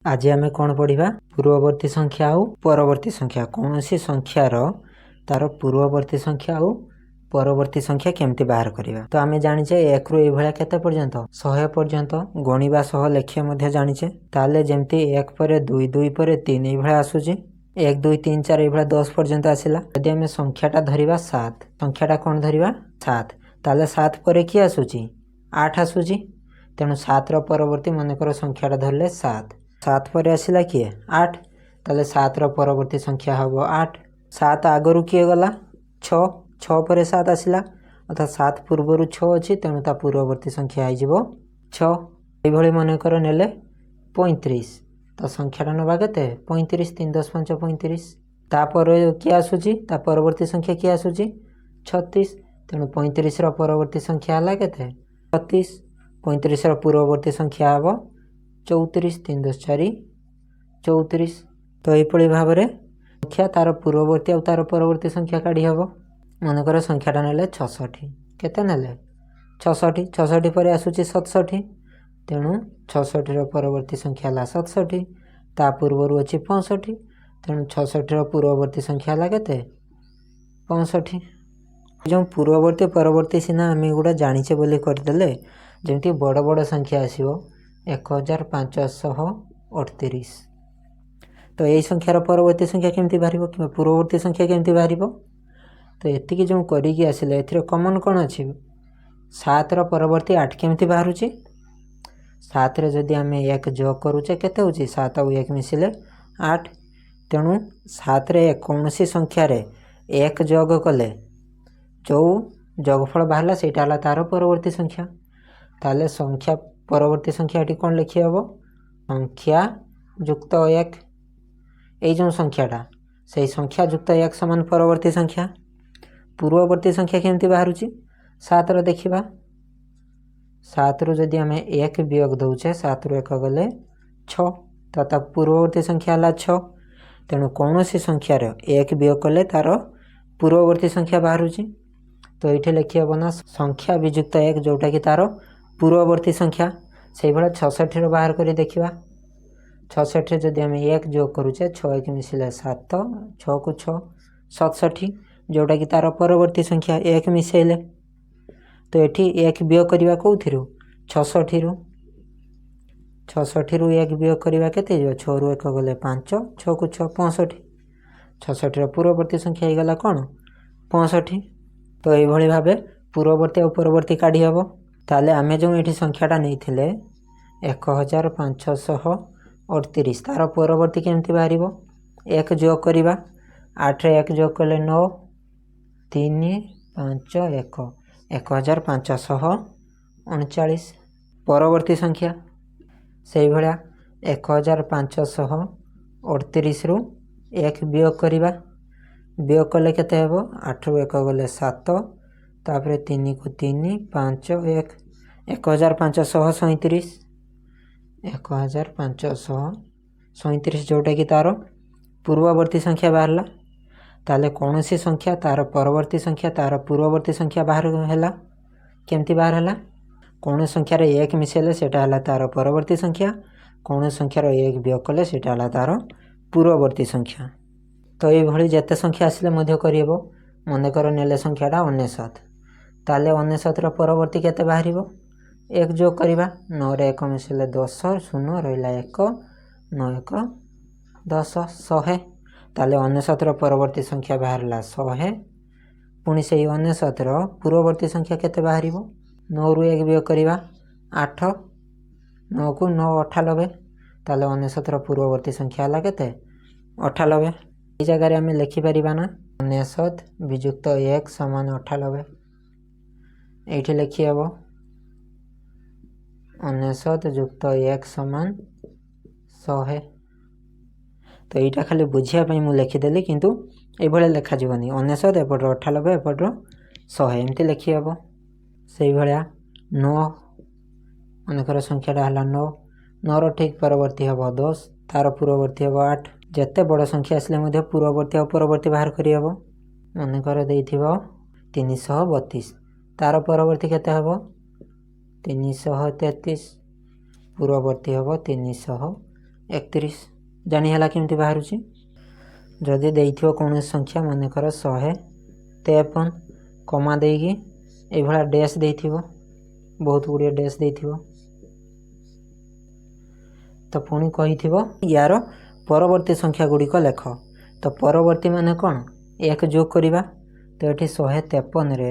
आज आम कौन पढ़ा पूर्ववर्ती संख्या आउ परवर्ती संख्या कौन सी संख्यार तार पूर्ववर्ती संख्या आउ परवर्ती संख्या केमती बाहर करवा। तो आम जाचे एक रु ये केते पर्यंत 100 पर्यंत गणिबा सह लेखिया मध्य जाचे। ताले जमती 1 पर 2 2 पर 3 ये आसूची 1 2 3 4 ये 10 पर्यंत आसला। यदि आम संख्याटा धरिबा 7 संख्याटा कौन धरिबा 7 ताले 7 पर किए आसूची 8 आसूची। तेणु 7 रो परवर्ती मनकर संख्याटा धरले 7 7 पर आसला किए 8 ताले 7 रो परवर्ती संख्या हम 8। 7 आगरू किए गला 6 6 पर 7 आसला अर्थात 7 पूर्वर 6 अच्छी तेणु ता पूर्ववर्ती संख्या हो 6। ये मनकर नेले 35 तो संख्याटा नवा के 35 3 10 5 35 तापर किए आसूची ता परवर्ती संख्या किए आसूची 36 तेणु 35 रो परवर्ती संख्या है के 36। 35 रो पूर्ववर्ती संख्या हम 34 3 10 4 34। तो यही भाव में संख्या तार पूर्ववर्ती और तार परवर्ती संख्या काढ़ी हम मनकर संख्याटा नेले 66 केते नेले 66 66 पर आसूची 67 तेणु 66 रो परवर्ती संख्या है 67 ता पूर्वर अच्छी 65 तेणु 66 रो पूर्ववर्ती संख्या है के 65। जो पूर्ववर्ती परवर्ती सीना आम गुड़ा जाचे बोली करदे जमी बड़ बड़ संख्या आसो 1538। तो यही संख्यार परवर्ती संख्या केमती बाहर कि पूर्ववर्ती संख्या केमती बाहर। तो ये जो करिकी आसिले ए कमन कौन अच्छी 7 रो परवर्ती 8 केमती बाहर 7 रे जदि आम 1 जोग करुचे केते होची 7 और 1 मिसिले 8 तेणु 7 रे कौन सी संख्या रे 1 जोग कले जो जोगफल बाहर से तार परवर्ती संख्या। ताले संख्या परवर्ती संख्या कौन लिखी हम संख्या युक्त 1 ये जो संख्याटा से संख्या युक्त 1 समान परवर्ती संख्या। पूर्ववर्ती संख्या केमती बाहर 7 रो देखा 7 रु जदि आम 1 वियोग दौचे 7 रु 1 गले 6 तो पूर्ववर्ती संख्या है 6 तेणु कौन सी संख्यार 1 वियोग कले तार पूर्ववर्ती संख्या बाहर। तो ये लिखी हम ना संख्या विजुक्त 1 जोटा कि तार पूर्ववर्ती संख्या से भाई 66 रो बाहर कर देखा 66 जदि आम 1 जोग करुचे 6 1 मिसिले 7 6 को 6 67 जोटा कि तार परवर्ती संख्या 1 मिसेले। तो ये 1 वियोग करवा कौथि 66 रु 66 रु 1 वियोग करवा के 6 रु 1 गले 5 6 को 6 65 66 रो पूर्ववर्ती संख्या हो गला कौन 65। तो ये भाव पूर्ववर्ती और परवर्ती काढ़ी हम ताले आमे जो ये संख्याटा नहीं थे 1538 तार परवर्ती केमती बाहर 1 जोग करवा 8 रे 1 जोग कले 9 3 5 1 1539 परवर्ती संख्या से भाया 1538 रु 1 वियोग करवा वियोग कले केते हेबो 8 रु 1 गले 7 तापर 3 को 3 5 1 1537 1537 जोटा कि तार पूर्ववर्ती संख्या बाहर ताले कौन सी संख्या तार परवर्ती संख्या तार पूर्ववर्ती संख्या बाहर है केमती बाहर है कौन संख्यार 1 मिसेले सेटा है तार परवर्ती संख्या कौन संख्यार 1 वियोग कले सेटा है तार पूर्ववर्ती संख्या। तो ये जिते संख्या आसिले करब मनकर नेले संख्याटा 99 ताले 99 रो परवर्ती केते बाहर 1 जोग करवा 9 रे 1 मिसिले 10 0 रहा 1 9 1 10 100 ताले 99 रो परवर्ती संख्या बाहर 100 पुणी से 99 रो पूर्ववर्ती संख्या केते बाहर 9 रु 1 वियोग करवा 8 9 को 9 98 ताले 99 रो पूर्ववर्ती संख्या है केते 98। ये जगह आम लिखिपर ना 99 विजुक्त 1 समान 98 ये लिखी हम 99 युक्त 1 समान 100। तो यहाँ खाली बुझापी मुझे लिखिदेली किंतु ये लिखा जीवनी 99 एपटर 98 एपटर 100 एमती लिखी हम से भाया 9 मनकर संख्याटा है 9 9 ठीक परवर्ती हम 10 तार पूर्ववर्ती हम 8 जिते बड़ संख्या आसले पूर्ववर्ती और परवर्ती बाहर करहब मनकर 332 तार परवर्ती केते हम 333 पूर्ववर्ती हम 331 31 ଜାଣିହେଲା କେମିତି ବାହାରୁଛି। ଯଦି ଦେଇଥିବ କୌଣସି ସଂଖ୍ୟା ମନେକର 153 କମା ଦେଇକି ଏଇଭଳିଆ ଡ୍ୟାସ୍ ଦେଇଥିବ, ବହୁତ ଗୁଡ଼ିଏ ଡ୍ୟାସ୍ ଦେଇଥିବ, ତ ପୁଣି କହିଥିବ ୟାର ପରବର୍ତ୍ତୀ ସଂଖ୍ୟା ଗୁଡ଼ିକ ଲେଖ। ତ ପରବର୍ତ୍ତୀ ମାନେ କ'ଣ, 1 ଯୋଗ କରିବା। ତ ଏଠି 153ରେ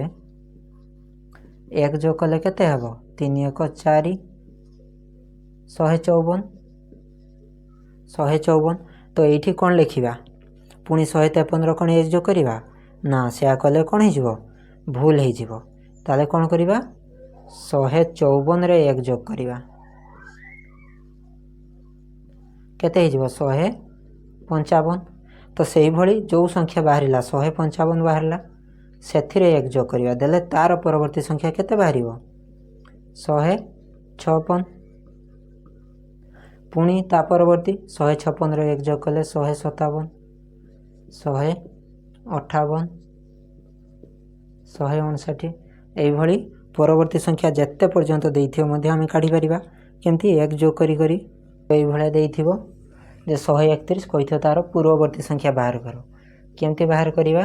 1 ଯୋଗ କଲେ କେତେ ହେବ, 3 1 4 154। ତ ଏଇଠି କ'ଣ ଲେଖିବା, ପୁଣି 153ର କ'ଣ 1 ଯୋଗ କରିବା ନା, ସେୟା କଲେ କ'ଣ ହେଇଯିବ, ଭୁଲ ହେଇଯିବ। ତାହେଲେ କ'ଣ କରିବା, 154ରେ 1 ଯୋଗ କରିବା, କେତେ ହେଇଯିବ 155। ତ ସେଇଭଳି ଯେଉଁ ସଂଖ୍ୟା ବାହାରିଲା 155 ବାହାରିଲା, ସେଥିରେ 1 ଯୋଗ କରିବା, ଦେଲେ ତା'ର ପରବର୍ତ୍ତୀ ସଂଖ୍ୟା କେତେ ବାହାରିବ, 156। ପୁଣି ତା ପରବର୍ତ୍ତୀ 156ରେ 1 ଯୋଗ କଲେ 157, 158, 159। ଏଇଭଳି ପରବର୍ତ୍ତୀ ସଂଖ୍ୟା ଯେତେ ପର୍ଯ୍ୟନ୍ତ ଦେଇଥିବ ମଧ୍ୟ ଆମେ କାଢ଼ିପାରିବା। କେମିତି, 1 ଯୋଗ କରି କରି ଏଇଭଳିଆ ଦେଇଥିବ ଯେ 131 କହିଥିବ ତା'ର ପୂର୍ବବର୍ତ୍ତୀ ସଂଖ୍ୟା ବାହାର କର। କେମିତି ବାହାର କରିବା,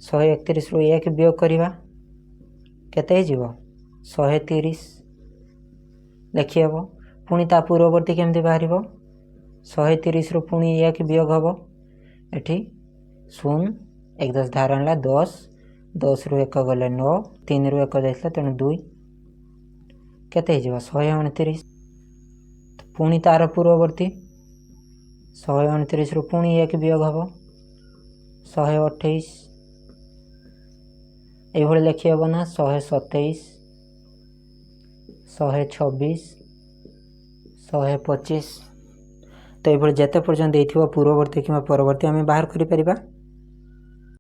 131ରୁ 1 ବିୟୋଗ କରିବା, କେତେ ହେଇଯିବ 130 ଲେଖିହେବ। ପୁଣି ତା ପୂର୍ବବର୍ତ୍ତୀ କେମିତି ବାହାରିବ, 130ରୁ ପୁଣି 1 ବିୟୋଗ ହେବ, ଏଠି 0 1 10 ଧାର ଆଣିଲା 10, 10ରୁ 1 ଗଲେ 9, 3ରୁ 1 ଯାଇଥିଲା ତେଣୁ 2, କେତେ ହେଇଯିବ 129। ପୁଣି ତା'ର ପୂର୍ବବର୍ତ୍ତୀ 129ରୁ ପୁଣି 1 ବିୟୋଗ ହେବ, 128। এইভাবে লেখি হব না 127, 126, 125। তো এইভাবে যেতে পর্যন্ত ଦେଇଥିବା ପୂର୍ବବର୍ତ୍ତୀ କିମ୍ବା ପରବର୍ତ୍ତୀ ଆମେ ବାହାର କରିପାରିବା।